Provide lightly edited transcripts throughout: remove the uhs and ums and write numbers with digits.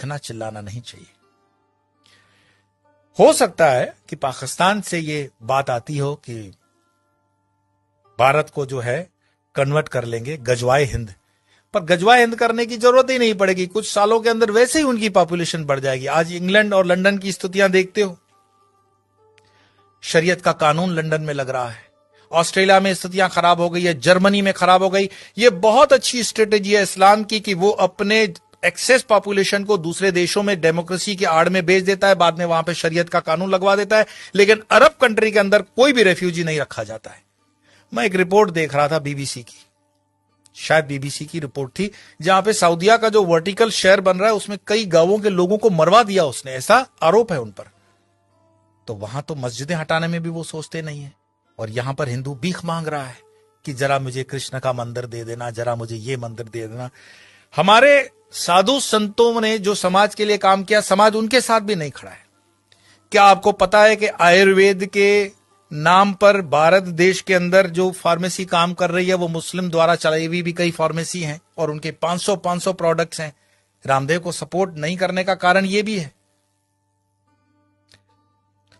चीखना चिल्लाना नहीं चाहिए। हो सकता है कि पाकिस्तान से ये बात आती हो कि भारत को जो है कन्वर्ट कर लेंगे गजवाए हिंद, पर गजवाए हिंद करने की जरूरत ही नहीं पड़ेगी। कुछ सालों के अंदर वैसे ही उनकी पॉपुलेशन बढ़ जाएगी। आज इंग्लैंड और लंदन की स्थितियां देखते हो, शरीयत का कानून लंदन में लग रहा है, ऑस्ट्रेलिया में स्थितियां खराब हो गई है, जर्मनी में खराब हो गई। ये बहुत अच्छी स्ट्रेटेजी है इस्लाम की कि वो अपने एक्सेस पॉपुलेशन को दूसरे देशों में डेमोक्रेसी की आड़ में भेज देता है, बाद में वहां पे शरीयत का कानून लगवा देता है, लेकिन अरब कंट्री के अंदर कोई भी रेफ्यूजी नहीं रखा जाता है। मैं एक रिपोर्ट देख रहा था बीबीसी की, शायद बीबीसी की रिपोर्ट थी, जहां पे सऊदिया का जो वर्टिकल शहर बन रहा है उसमें कई गांवों के लोगों को मरवा दिया उसने, ऐसा आरोप है उन पर। तो वहां तो मस्जिदें हटाने में भी वो सोचते नहीं है, और यहां पर हिंदू भीख मांग रहा है कि जरा मुझे कृष्ण का मंदिर दे देना, जरा मुझे ये मंदिर दे देना। हमारे साधु संतों ने जो समाज के लिए काम किया, समाज उनके साथ भी नहीं खड़ा है। क्या आपको पता है कि आयुर्वेद के नाम पर भारत देश के अंदर जो फार्मेसी काम कर रही है वो मुस्लिम द्वारा चलाई हुई भी कई फार्मेसी हैं, और उनके 500 प्रोडक्ट्स हैं। रामदेव को सपोर्ट नहीं करने का कारण यह भी है।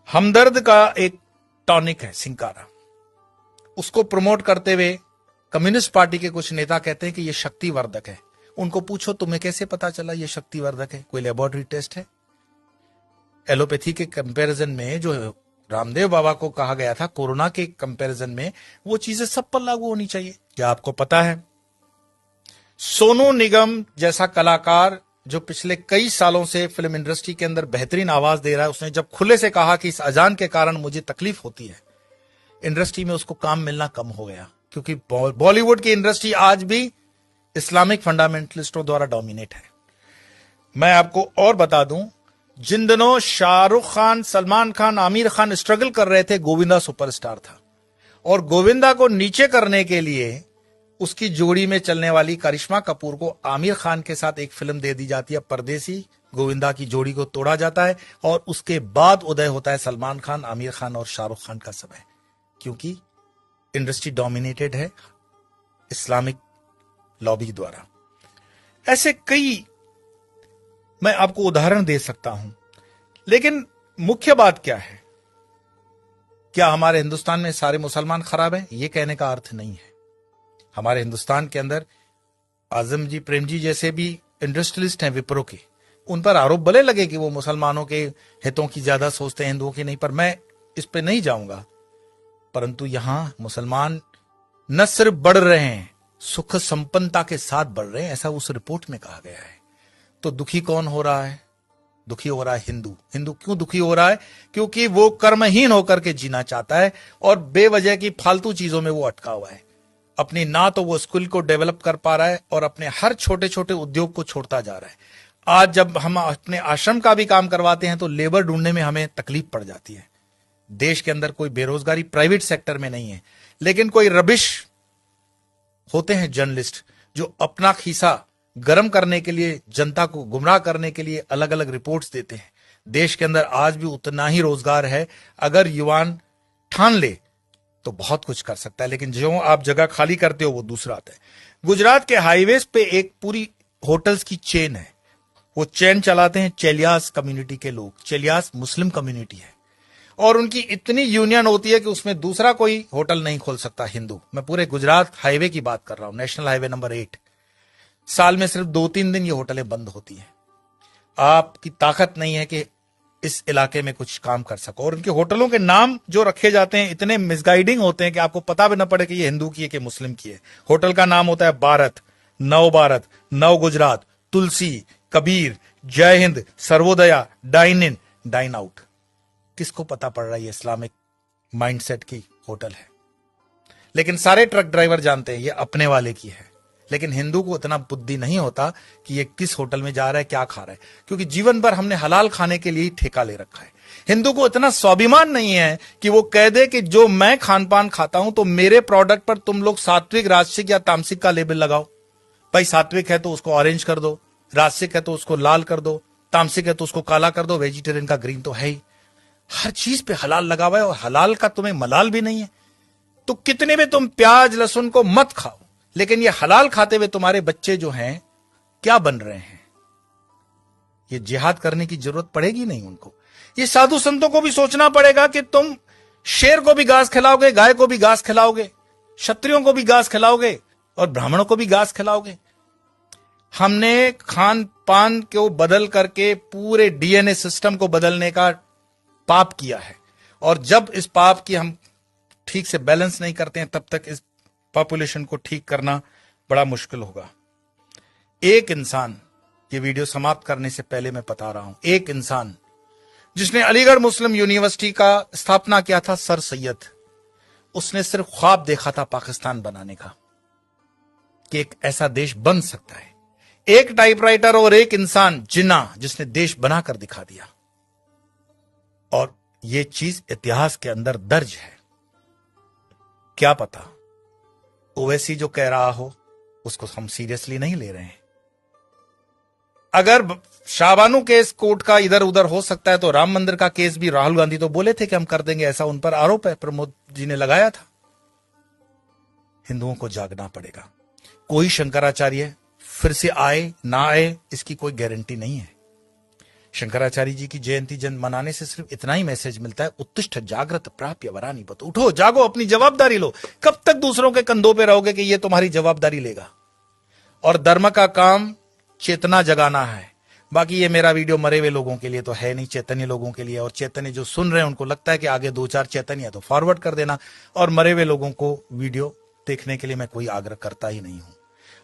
हमदर्द का एक टॉनिक है सिंकारा, उसको प्रमोट करते हुए कम्युनिस्ट पार्टी के कुछ नेता कहते हैं कि यह शक्तिवर्धक है। उनको पूछो तुम्हें कैसे पता चला यह शक्तिवर्धक है, कोई लेबोरेटरी टेस्ट है? एलोपैथी के कंपैरिजन में जो रामदेव बाबा को कहा गया था कोरोना के कंपैरिजन में, वो चीजें सब पर लागू होनी चाहिए। क्या आपको पता है सोनू निगम जैसा कलाकार जो पिछले कई सालों से फिल्म इंडस्ट्री के अंदर बेहतरीन आवाज दे रहा है, उसने जब खुले से कहा कि इस अजान के कारण मुझे तकलीफ होती है, इंडस्ट्री में उसको काम मिलना कम हो गया, क्योंकि बॉलीवुड की इंडस्ट्री आज भी इस्लामिक फंडामेंटलिस्टों द्वारा डोमिनेट है। मैं आपको और बता दूं, जिन दिनों शाहरुख खान, सलमान खान, आमिर खान स्ट्रगल कर रहे थे, गोविंदा सुपरस्टार था, और गोविंदा को नीचे करने के लिए उसकी जोड़ी में चलने वाली करिश्मा कपूर को आमिर खान के साथ एक फिल्म दे दी जाती है परदेसी। गोविंदा की जोड़ी को तोड़ा जाता है और उसके बाद उदय होता है सलमान खान, आमिर खान और शाहरुख खान का समय, क्योंकि इंडस्ट्री डोमिनेटेड है इस्लामिक लॉबी द्वारा। ऐसे कई मैं आपको उदाहरण दे सकता हूं, लेकिन मुख्य बात क्या है? क्या हमारे हिंदुस्तान में सारे मुसलमान खराब हैं? यह कहने का अर्थ नहीं है। हमारे हिंदुस्तान के अंदर आजम जी, प्रेम जी जैसे भी इंडस्ट्रियलिस्ट हैं विप्रो के, उन पर आरोप भले लगे कि वो मुसलमानों के हितों की ज्यादा सोचते हैं, हिंदुओं की नहीं, पर मैं इस पे नहीं जाऊंगा। परंतु यहां मुसलमान न सिर्फ बढ़ रहे हैं, सुख संपन्नता के साथ बढ़ रहे हैं, ऐसा उस रिपोर्ट में कहा गया है। तो दुखी कौन हो रहा है? दुखी हो रहा है हिंदू। हिंदू क्यों दुखी हो रहा है? क्योंकि वो कर्महीन होकर के जीना चाहता है और बेवजह की फालतू चीजों में वो अटका हुआ है। अपनी ना तो वो स्किल को डेवलप कर पा रहा है और अपने हर छोटे छोटे उद्योग को छोड़ता जा रहा है। आज जब हम अपने आश्रम का भी काम करवाते हैं तो लेबर ढूंढने में हमें तकलीफ पड़ जाती है। देश के अंदर कोई बेरोजगारी प्राइवेट सेक्टर में नहीं है, लेकिन कोई रबिश होते हैं जर्नलिस्ट जो अपना खीसा गर्म करने के लिए, जनता को गुमराह करने के लिए अलग अलग रिपोर्ट्स देते हैं। देश के अंदर आज भी उतना ही रोजगार है, अगर युवान ठान ले तो बहुत कुछ कर सकता है, लेकिन जो आप जगह खाली करते हो वो दूसरा आता है। गुजरात के हाईवेज पे एक पूरी होटल्स की चेन है, वो चेन चलाते हैं चेलियास कम्युनिटी के लोग। चेलियास मुस्लिम कम्युनिटी है और उनकी इतनी यूनियन होती है कि उसमें दूसरा कोई होटल नहीं खोल सकता हिंदू। मैं पूरे गुजरात हाईवे की बात कर रहा हूं, नेशनल हाईवे नंबर 8। साल में सिर्फ 2-3 दिन ये होटलें बंद होती हैं। आपकी ताकत नहीं है कि इस इलाके में कुछ काम कर सको, और उनके होटलों के नाम जो रखे जाते हैं इतने मिसगाइडिंग होते हैं कि आपको पता भी न पड़े कि ये हिंदू की है कि मुस्लिम की है। होटल का नाम होता है भारत, नव Gujarat, Tulsi, Kabir, Jai Hind, Sarvodaya, dine in, dine out. किसको पता पड़ रहा है ये इस्लामिक माइंडसेट की होटल है? लेकिन सारे ट्रक ड्राइवर जानते हैं ये अपने वाले की है। लेकिन हिंदू को इतना बुद्धि नहीं होता कि ये किस होटल में जा रहा है, क्या खा रहा है, क्योंकि जीवन भर हमने हलाल खाने के लिए ही ठेका ले रखा है। हिंदू को इतना स्वाभिमान नहीं है कि वो कह दे कि जो मैं खान पान खाता हूं तो मेरे प्रोडक्ट पर तुम लोग सात्विक, राजसिक या तामसिक का लेबल लगाओ। भाई सात्विक है तो उसको ऑरेंज कर दो, राजसिक है तो उसको लाल कर दो, तामसिक है तो उसको काला कर दो, वेजिटेरियन का ग्रीन तो है ही। हर चीज पे हलाल लगा हुआ है और हलाल का तुम्हें मलाल भी नहीं है। तो कितने भी तुम प्याज लहसुन को मत खाओ, लेकिन ये हलाल खाते हुए तुम्हारे बच्चे जो हैं क्या बन रहे हैं? ये जिहाद करने की जरूरत पड़ेगी नहीं उनको। ये साधु संतों को भी सोचना पड़ेगा कि तुम शेर को भी घास खिलाओगे, गाय को भी घास खिलाओगे, क्षत्रियों को भी घास खिलाओगे और ब्राह्मणों को भी घास खिलाओगे। हमने खान पान को बदल करके पूरे डीएनए सिस्टम को बदलने का पाप किया है, और जब इस पाप की हम ठीक से बैलेंस नहीं करते हैं तब तक इस पॉपुलेशन को ठीक करना बड़ा मुश्किल होगा। एक इंसान, ये वीडियो समाप्त करने से पहले मैं बता रहा हूं, एक इंसान जिसने अलीगढ़ मुस्लिम यूनिवर्सिटी का स्थापना किया था, सर सैयद, उसने सिर्फ ख्वाब देखा था पाकिस्तान बनाने का, कि एक ऐसा देश बन सकता है। एक टाइपराइटर और एक इंसान जिन्ना, जिसने देश बनाकर दिखा दिया, और यह चीज इतिहास के अंदर दर्ज है। क्या पता ओवैसी जो कह रहा हो उसको हम सीरियसली नहीं ले रहे हैं। अगर शाहबानू केस कोर्ट का इधर उधर हो सकता है तो राम मंदिर का केस भी राहुल गांधी तो बोले थे कि हम कर देंगे, ऐसा उन पर आरोप है, प्रमोद जी ने लगाया था। हिंदुओं को जागना पड़ेगा। कोई शंकराचार्य फिर से आए ना आए इसकी कोई गारंटी नहीं है। शंकराचार्य जी की जयंती जन मनाने से सिर्फ इतना ही मैसेज मिलता है, उत्तिष्ठ जागृत प्राप्य वरानी बत, उठो जागो, अपनी जवाबदारी लो। कब तक दूसरों के कंधों पे रहोगे कि ये तुम्हारी जवाबदारी लेगा? और धर्म का काम चेतना जगाना है। बाकी ये मेरा वीडियो मरे हुए लोगों के लिए तो है नहीं, चैतन्य लोगों के लिए। और चैतन्य जो सुन रहे हैं उनको लगता है कि आगे 2-4 चैतन्य है तो फॉरवर्ड कर देना, और मरे हुए लोगों को वीडियो देखने के लिए मैं कोई आग्रह करता ही नहीं हूं।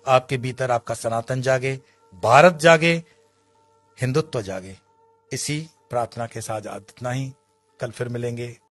आपके भीतर आपका सनातन जागे, भारत जागे, हिंदुत्व जागे। इसी प्रार्थना के साथ इतना ही, कल फिर मिलेंगे।